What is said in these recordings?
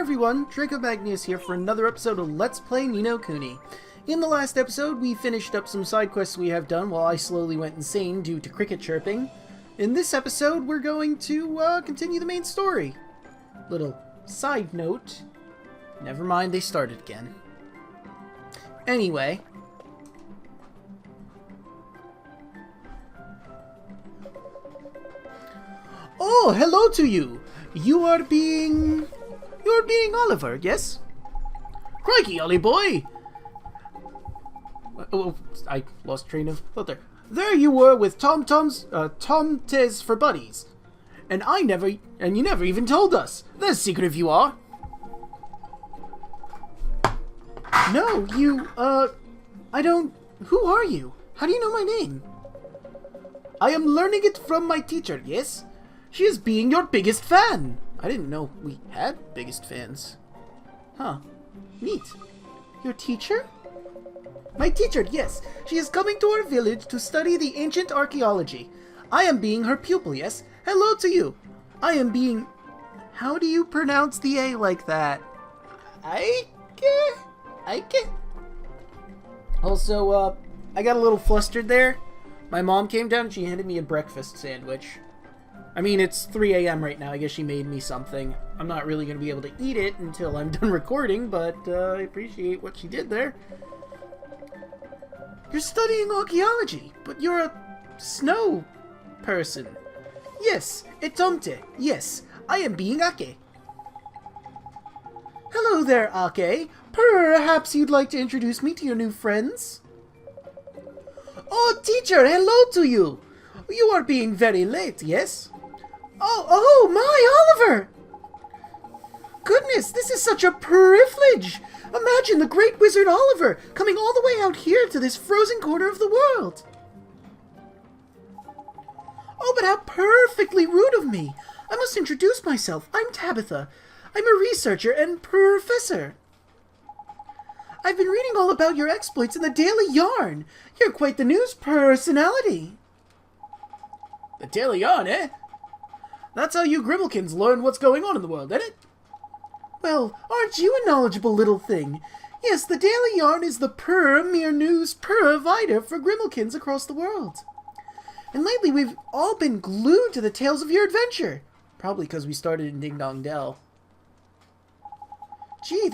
everyone, Draco Magnius here for another episode of Let's Play Ni no Kuni. In the last episode, we finished up some side quests we have done while I slowly went insane due to cricket chirping. In this episode, we're going to continue the main story. Little side note. Never mind, they started again. Anyway. Oh, hello to you! You're being Oliver, yes? Crikey, Ollie boy! Oh, I lost train of thought there. There you were with Tom Tez for buddies. And you never even told us. There's secretive you are. No, who are you? How do you know my name? I am learning it from my teacher, yes? She is being your biggest fan. I didn't know we had biggest fans. Huh. Neat. Your teacher? My teacher, yes. She is coming to our village to study the ancient archaeology. I am being her pupil, yes? Hello to you. I am being... How do you pronounce the A like that? Ike? Also, I got a little flustered there. My mom came down and she handed me a breakfast sandwich. I mean, it's 3 a.m. right now. I guess she made me something. I'm not really going to be able to eat it until I'm done recording, but I appreciate what she did there. You're studying archaeology, but you're a snow person. Yes, etomte. Yes, I am being Ake. Hello there, Ake. Perhaps you'd like to introduce me to your new friends? Oh, teacher, hello to you. You are being very late, yes? Oh, my, Oliver! Goodness, this is such a privilege! Imagine the great wizard Oliver coming all the way out here to this frozen corner of the world. Oh, but how perfectly rude of me! I must introduce myself. I'm Tabitha. I'm a researcher and Purrfessor. I've been reading all about your exploits in the Daily Yarn. You're quite the news personality. The Daily Yarn, eh? That's how you Grimalkins learn what's going on in the world, ain't it? Well, aren't you a knowledgeable little thing? Yes, the Daily Yarn is the premier news provider for Grimalkins across the world. And lately we've all been glued to the tales of your adventure. Probably because we started in Ding Dong Dell. Gee,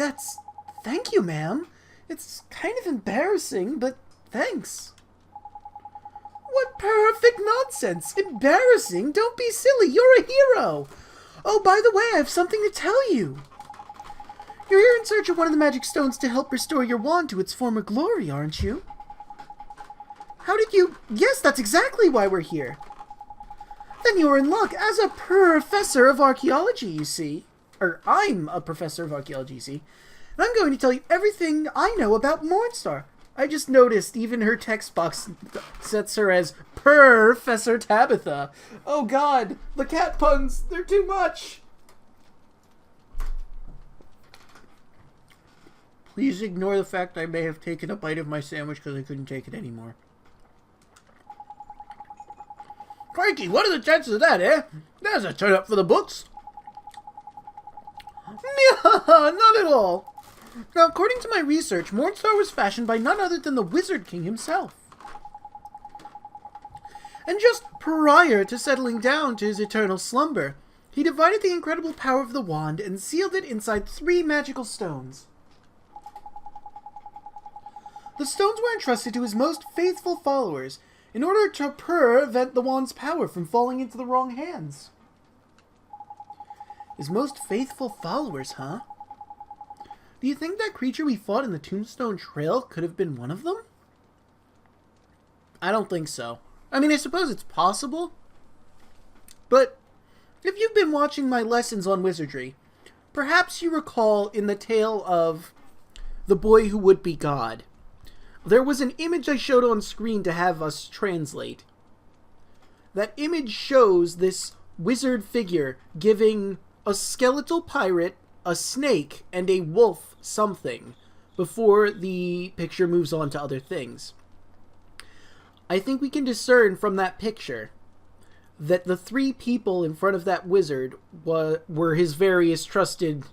thank you, ma'am. It's kind of embarrassing, but thanks. What perfect nonsense! Embarrassing? Don't be silly, you're a hero! Oh, by the way, I have something to tell you. You're here in search of one of the magic stones to help restore your wand to its former glory, aren't you? How did you... Yes, that's exactly why we're here. Then you're in luck. As a professor of archaeology, you see. Or, I'm a professor of archaeology, you see. And I'm going to tell you everything I know about Mornstar. I just noticed even her text box sets her as Purrfessor Tabitha. Oh god, the cat puns, they're too much. Please ignore the fact I may have taken a bite of my sandwich because I couldn't take it anymore. Crikey, what are the chances of that, eh? There's a turn up for the books. Not at all. Now, according to my research, Mornstar was fashioned by none other than the Wizard King himself. And just prior to settling down to his eternal slumber, he divided the incredible power of the wand and sealed it inside 3 magical stones. The stones were entrusted to his most faithful followers in order to prevent the wand's power from falling into the wrong hands. His most faithful followers, huh? Do you think that creature we fought in the Tombstone Trail could have been one of them? I don't think so. I mean, I suppose it's possible. But if you've been watching my lessons on wizardry, perhaps you recall in the tale of The Boy Who Would Be God, there was an image I showed on screen to have us translate. That image shows this wizard figure giving a skeletal pirate, a snake, and a wolf something before the picture moves on to other things. I think we can discern from that picture that the 3 people in front of that wizard were his various trusted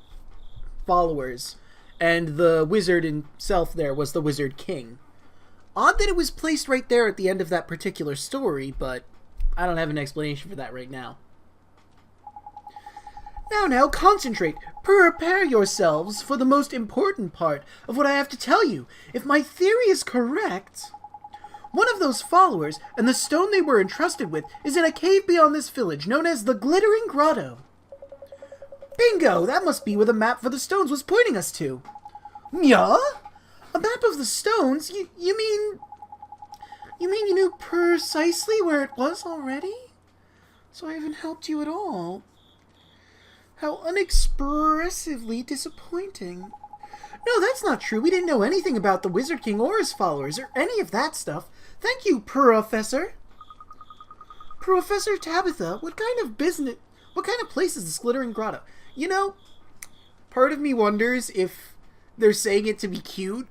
followers, and the wizard himself there was the Wizard King. Odd that it was placed right there at the end of that particular story, but I don't have an explanation for that right now. Now, concentrate. Prepare yourselves for the most important part of what I have to tell you. If my theory is correct, one of those followers and the stone they were entrusted with is in a cave beyond this village known as the Glittering Grotto. Bingo! That must be where the map for the stones was pointing us to. Yeah? A map of the stones? You mean you knew precisely where it was already? So I haven't helped you at all. How unexpressively disappointing. No, that's not true. We didn't know anything about the Wizard King or his followers, or any of that stuff. Thank you, Purrfessor. Purrfessor Tabitha, what kind of place is this Glittering Grotto? You know, part of me wonders if they're saying it to be cute,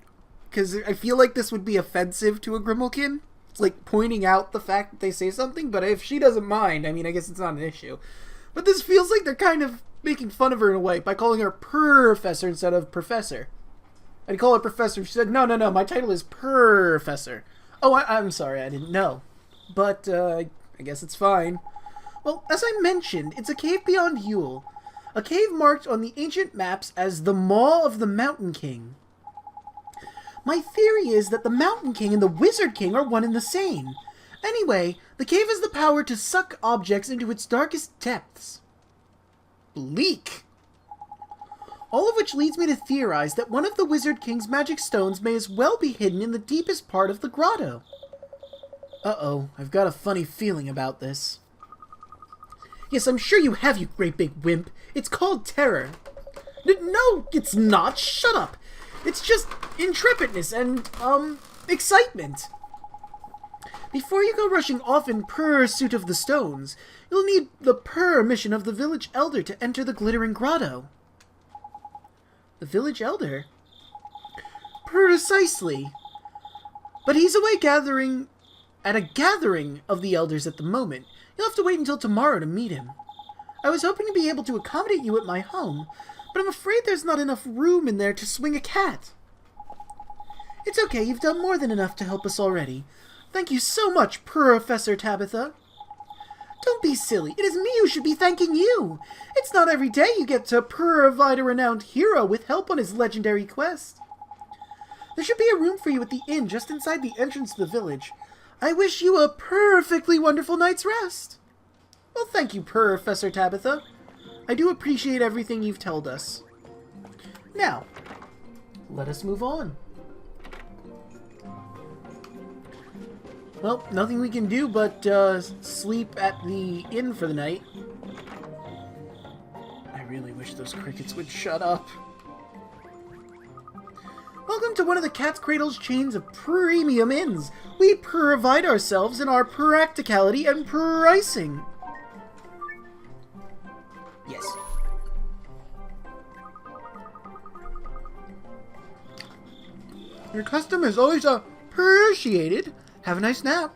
because I feel like this would be offensive to a Grimalkin. It's like pointing out the fact that they say something, but if she doesn't mind, I mean, I guess it's not an issue. But this feels like they're kind of making fun of her in a way by calling her Purrfessor instead of Professor. I'd call her Professor. She said, no, my title is Purrfessor. Oh, I'm sorry, I didn't know. But, I guess it's fine. Well, as I mentioned, it's a cave beyond Yule. A cave marked on the ancient maps as the Maw of the Mountain King. My theory is that the Mountain King and the Wizard King are one and the same. Anyway, the cave has the power to suck objects into its darkest depths. Bleak. All of which leads me to theorize that one of the Wizard King's magic stones may as well be hidden in the deepest part of the grotto. Uh-oh, I've got a funny feeling about this. Yes, I'm sure you have, you great big wimp. It's called terror. No, it's not. Shut up. It's just intrepidness and, excitement. Before you go rushing off in pursuit of the stones, you'll need the permission of the village elder to enter the Glittering Grotto. The village elder? Precisely. But he's away at a gathering of the elders at the moment. You'll have to wait until tomorrow to meet him. I was hoping to be able to accommodate you at my home, but I'm afraid there's not enough room in there to swing a cat. It's okay, you've done more than enough to help us already. Thank you so much, Purrfessor Tabitha. Don't be silly. It is me who should be thanking you. It's not every day you get to provide a renowned hero with help on his legendary quest. There should be a room for you at the inn just inside the entrance to the village. I wish you a perfectly wonderful night's rest. Well, thank you, Purrfessor Tabitha. I do appreciate everything you've told us. Now, let us move on. Well, nothing we can do but sleep at the inn for the night. I really wish those crickets would shut up. Welcome to one of the Cat's Cradle's chains of premium inns. We provide ourselves in our practicality and pricing. Yes. Your custom is always appreciated. Have a nice nap.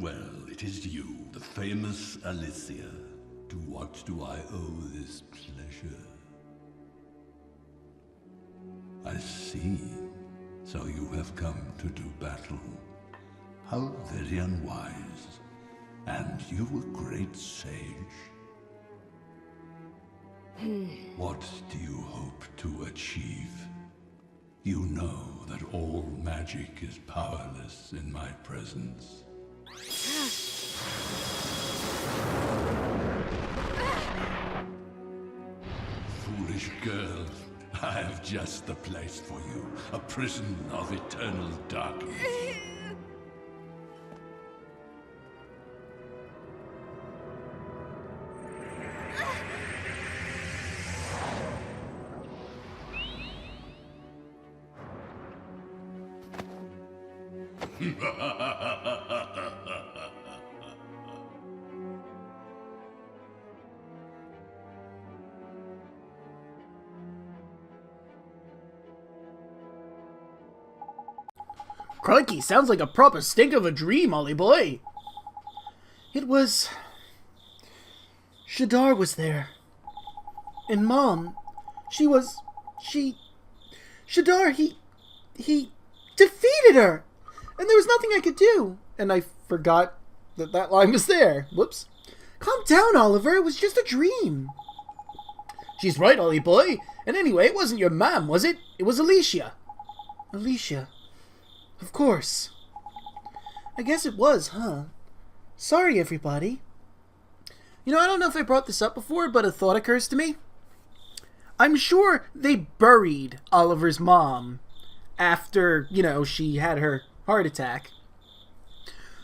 Well, it is you, the famous Alicia. To what do I owe this pleasure? I see. So you have come to do battle. How very unwise. And you a great sage. What do you hope to achieve? You know that all magic is powerless in my presence. Foolish girl, I have just the place for you. A prison of eternal darkness. Crikey, sounds like a proper stink of a dream, Ollie boy. It was... Shadar was there. And Mom, Shadar, he defeated her! And there was nothing I could do. And I forgot that line was there. Whoops. Calm down, Oliver. It was just a dream. She's right, Ollie boy. And anyway, it wasn't your mom, was it? It was Alicia. Alicia. Of course. I guess it was, huh? Sorry, everybody. You know, I don't know if I brought this up before, but a thought occurs to me. I'm sure they buried Oliver's mom after, you know, she had her heart attack.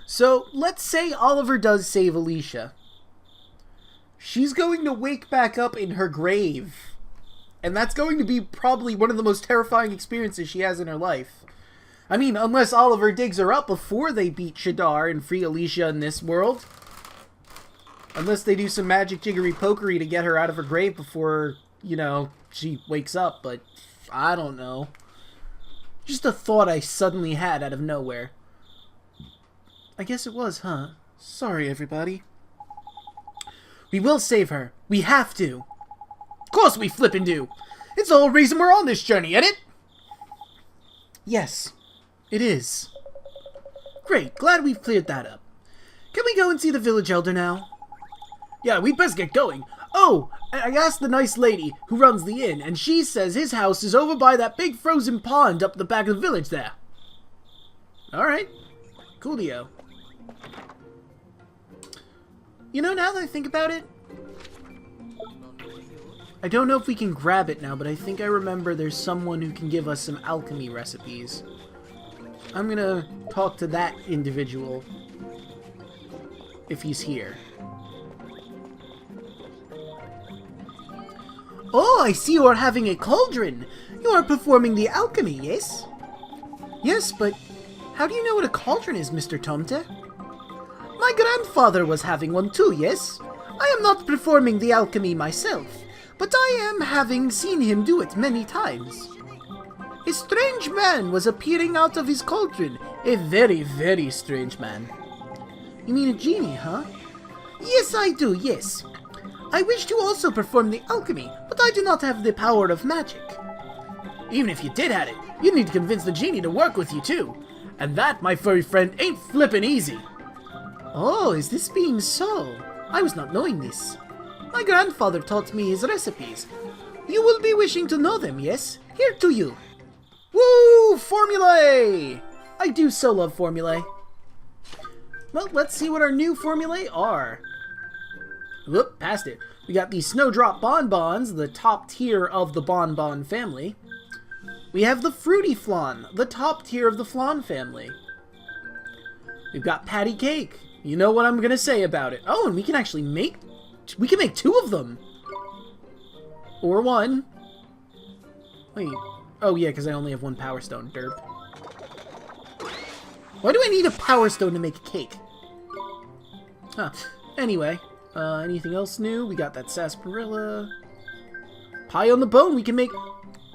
So, let's say Oliver does save Alicia. She's going to wake back up in her grave. And that's going to be probably one of the most terrifying experiences she has in her life. I mean, unless Oliver digs her up before they beat Shadar and free Alicia in this world. Unless they do some magic jiggery pokery to get her out of her grave before, you know, she wakes up. But, I don't know. Just a thought I suddenly had out of nowhere. I guess it was, huh? Sorry, everybody. We will save her. We have to. Of course we flippin' do. It's the whole reason we're on this journey, ain't it? Yes, it is. Great, glad we've cleared that up. Can we go and see the village elder now? Yeah, we'd best get going. Oh, I asked the nice lady who runs the inn, and she says his house is over by that big frozen pond up the back of the village there. Alright, coolio. You know, now that I think about it, I don't know if we can grab it now, but I think I remember there's someone who can give us some alchemy recipes. I'm gonna talk to that individual if he's here. Oh, I see you are having a cauldron. You are performing the alchemy, yes? Yes, but how do you know what a cauldron is, Mr. Tomte? My grandfather was having one too, yes? I am not performing the alchemy myself, but I am having seen him do it many times. A strange man was appearing out of his cauldron. A very, very strange man. You mean a genie, huh? Yes, I do, yes. I wish to also perform the alchemy, but I do not have the power of magic. Even if you did have it, you'd need to convince the genie to work with you too. And that, my furry friend, ain't flippin' easy. Oh, is this being so? I was not knowing this. My grandfather taught me his recipes. You will be wishing to know them, yes? Here to you. Woo! Formulae! I do so love formulae. Well, let's see what our new formulae are. Whoop, passed it. We got the Snowdrop Bonbons, the top tier of the Bonbon family. We have the Fruity Flan, the top tier of the Flan family. We've got Patty Cake. You know what I'm gonna say about it. Oh, and we can actually make... We can make 2 of them. Or 1. Wait. Oh, yeah, because I only have 1 Power Stone. Derp. Why do I need a Power Stone to make a cake? Huh. Anyway. Anything else new? We got that sarsaparilla. Pie on the bone. We can make...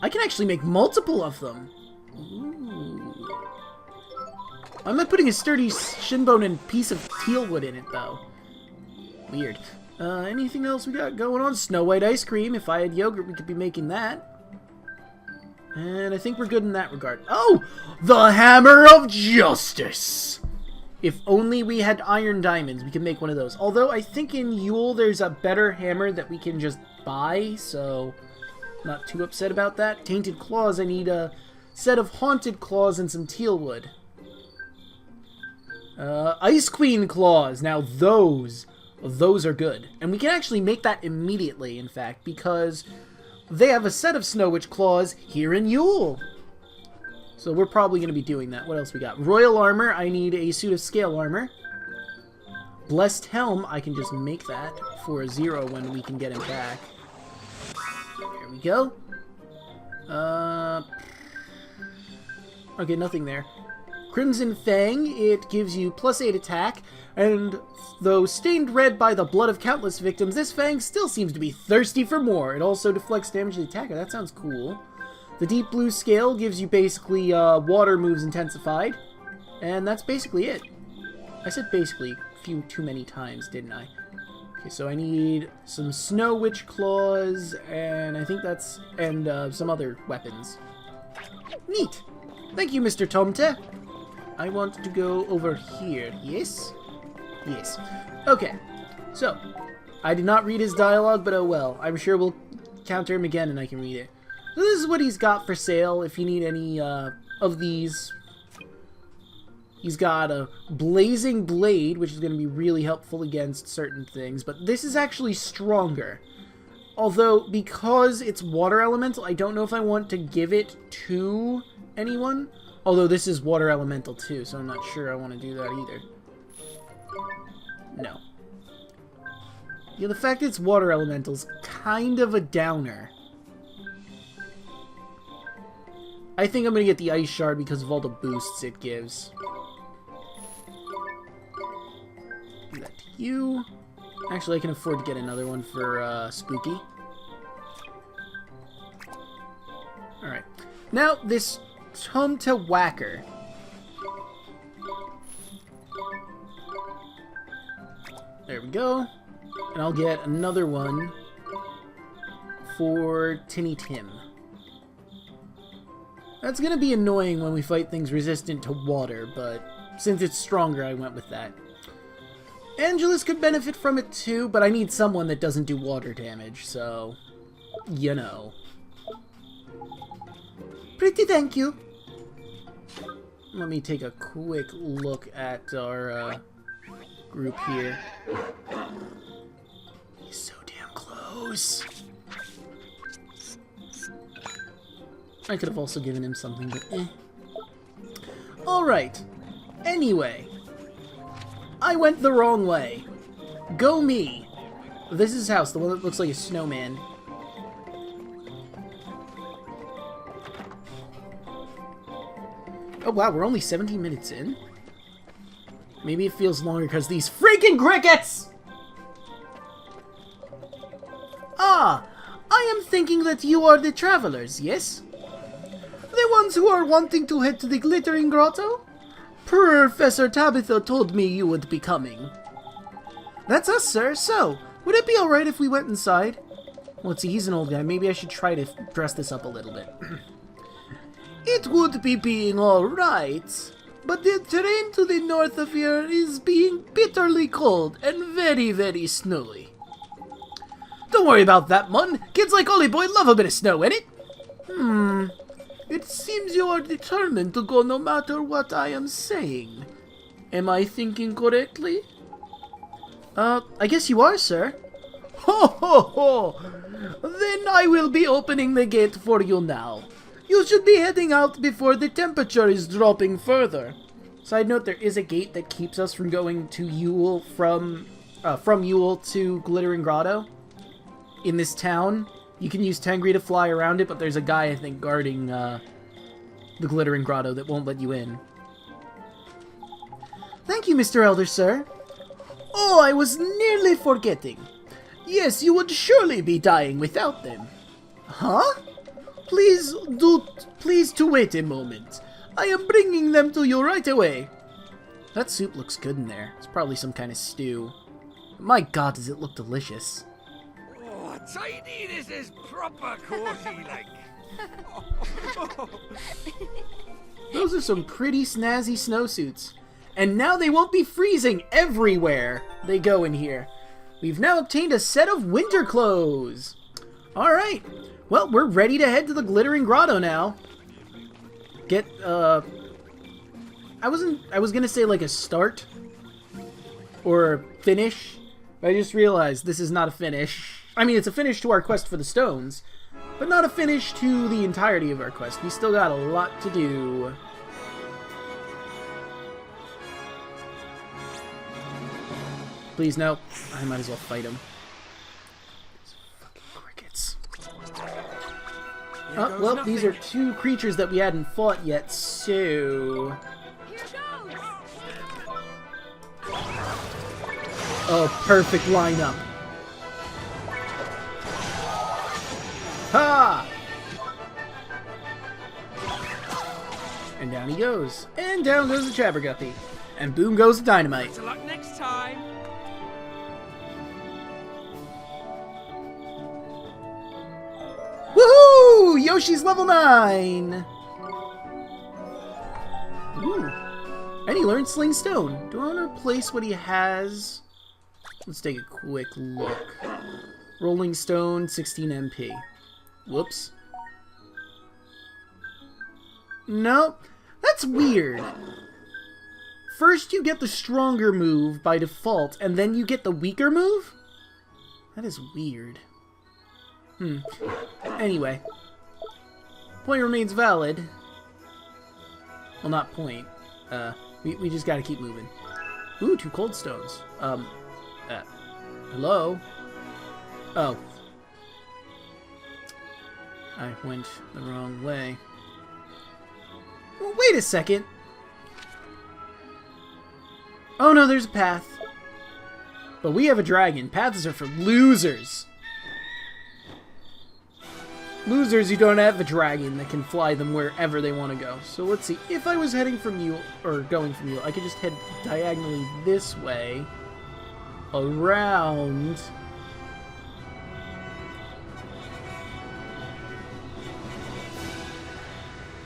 I can actually make multiple of them. Ooh. I'm not putting a sturdy shin bone and piece of teal wood in it, though. Weird. Anything else we got going on? Snow White ice cream. If I had yogurt, we could be making that. And I think we're good in that regard. Oh! The Hammer of Justice! If only we had iron diamonds, we could make one of those. Although, I think in Yule, there's a better hammer that we can just buy, so... Not too upset about that. Tainted Claws, I need a set of Haunted Claws and some teal wood. Ice Queen Claws. Now, those are good. And we can actually make that immediately, in fact, because they have a set of Snow Witch Claws here in Yule. So we're probably going to be doing that. What else we got? Royal Armor. I need a suit of Scale Armor. Blessed Helm. I can just make that for a 0 when we can get him back. There we go. Okay, nothing there. Crimson Fang. It gives you +8 attack. And though stained red by the blood of countless victims, this Fang still seems to be thirsty for more. It also deflects damage to the attacker. That sounds cool. The Deep Blue Scale gives you basically water moves intensified. And that's basically it. I said basically a few too many times, didn't I? Okay, so I need some Snow Witch Claws, and I think that's... and some other weapons. Neat! Thank you, Mr. Tomte. I want to go over here. Yes? Yes. Okay, so... I did not read his dialogue, but oh well. I'm sure we'll counter him again and I can read it. So this is what he's got for sale if you need any of these. He's got a Blazing Blade, which is going to be really helpful against certain things, but this is actually stronger. Although, because it's water elemental, I don't know if I want to give it to anyone. Although this is water elemental too, so I'm not sure I want to do that either. No. Yeah, the fact it's water elemental's kind of a downer. I think I'm gonna get the Ice Shard because of all the boosts it gives. Give that to you. Actually, I can afford to get another one for Spooky. Alright. Now, this Tomte Whacker. There we go. And I'll get another one for Tinny Tim. That's gonna be annoying when we fight things resistant to water, but since it's stronger, I went with that. Angelus could benefit from it too, but I need someone that doesn't do water damage, so... you know. Pretty thank you. Let me take a quick look at our group here. He's so damn close. I could have also given him something, but eh. Alright. Anyway. I went the wrong way. Go me. This is his house, the one that looks like a snowman. Oh wow, we're only 17 minutes in? Maybe it feels longer because these freaking crickets! Ah! I am thinking that you are the travelers, yes? The ones who are wanting to head to the Glittering Grotto? Purrfessor Tabitha told me you would be coming. That's us, sir. So, would it be alright if we went inside? Well, see, he's an old guy. Maybe I should try to dress this up a little bit. It would be being alright, but the terrain to the north of here is being bitterly cold and very, very snowy. Don't worry about that, Mun. Kids like Ollie Boy love a bit of snow, ain't it? It seems you are determined to go no matter what I am saying. Am I thinking correctly? I guess you are, sir. Ho ho ho! Then I will be opening the gate for you now. You should be heading out before the temperature is dropping further. Side note, there is a gate that keeps us from going to Yule from Yule to Glittering Grotto. In this town, you can use Tangri to fly around it, but there's a guy, I think, guarding the Glittering Grotto that won't let you in. Thank you, Mr. Elder, sir. Oh, I was nearly forgetting. Yes, you would surely be dying without them. Huh? Please to wait a moment. I am bringing them to you right away. That soup looks good in there. It's probably some kind of stew. My god, does it look delicious. Oh, tidy, this is proper cozy like. Those are some pretty snazzy snowsuits. And now they won't be freezing everywhere they go in here. We've now obtained a set of winter clothes. Alright. Well, we're ready to head to the Glittering Grotto now. Get, I was gonna say like a start. Or a finish. But I just realized this is not a finish. I mean, it's a finish to our quest for the stones. But not a finish to the entirety of our quest. We still got a lot to do. Please, no. I might as well fight him. These fucking crickets. Oh, well, these are two creatures that we hadn't fought yet, so... Oh, perfect lineup. Ha! And down he goes. And down goes the Jabberguppy. And boom goes the dynamite. Better luck next time. Woohoo! Yoshi's level 9! Ooh. And he learned Sling Stone. Do I want to replace what he has? Let's take a quick look. Rolling Stone, 16 MP. Whoops. Nope. That's weird. First you get the stronger move by default, and then you get the weaker move? That is weird. Anyway. Point remains valid. Well, not point. We just gotta keep moving. Ooh, 2 cold stones. Hello? Oh. I went the wrong way. Well, wait a second. Oh no, there's a path. But we have a dragon. Paths are for losers. Losers who don't have a dragon that can fly them wherever they want to go. So let's see. If I was heading from you, or going from you, I could just head diagonally this way. Around.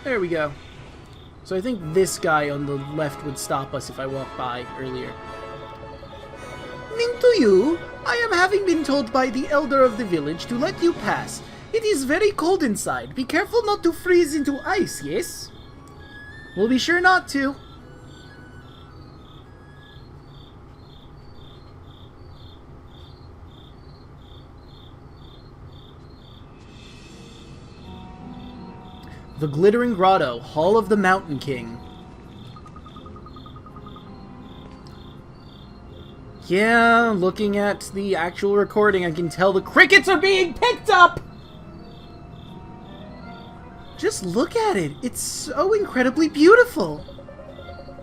There we go. So I think this guy on the left would stop us if I walked by earlier. Ning to you, I am having been told by the elder of the village to let you pass. It is very cold inside. Be careful not to freeze into ice, yes? We'll be sure not to. The Glittering Grotto, Hall of the Mountain King. Yeah, looking at the actual recording, I can tell the crickets are being picked up! Just look at it. It's so incredibly beautiful.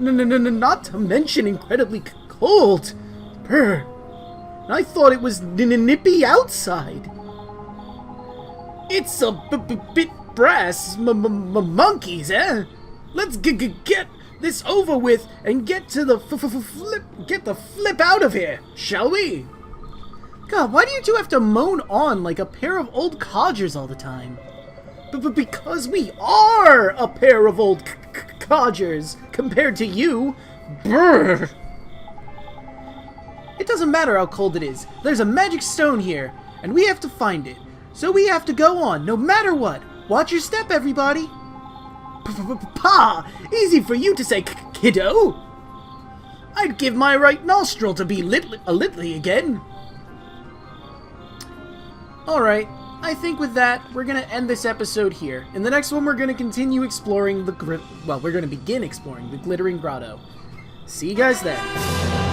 Not to mention incredibly cold. Brr. I thought it was nippy outside. It's a bit brass monkeys, eh? Let's get this over with and get to the flip out of here, shall we? God, why do you two have to moan on like a pair of old codgers all the time? Because we are a pair of old codgers compared to you. Brr. It doesn't matter how cold it is. There's a magic stone here, and we have to find it. So we have to go on, no matter what. Watch your step, everybody. Pa! Easy for you to say, kiddo. I'd give my right nostril to be litly again. Alright, I think with that, we're going to end this episode here. In the next one, we're going to continue exploring we're going to begin exploring the Glittering Grotto. See you guys then.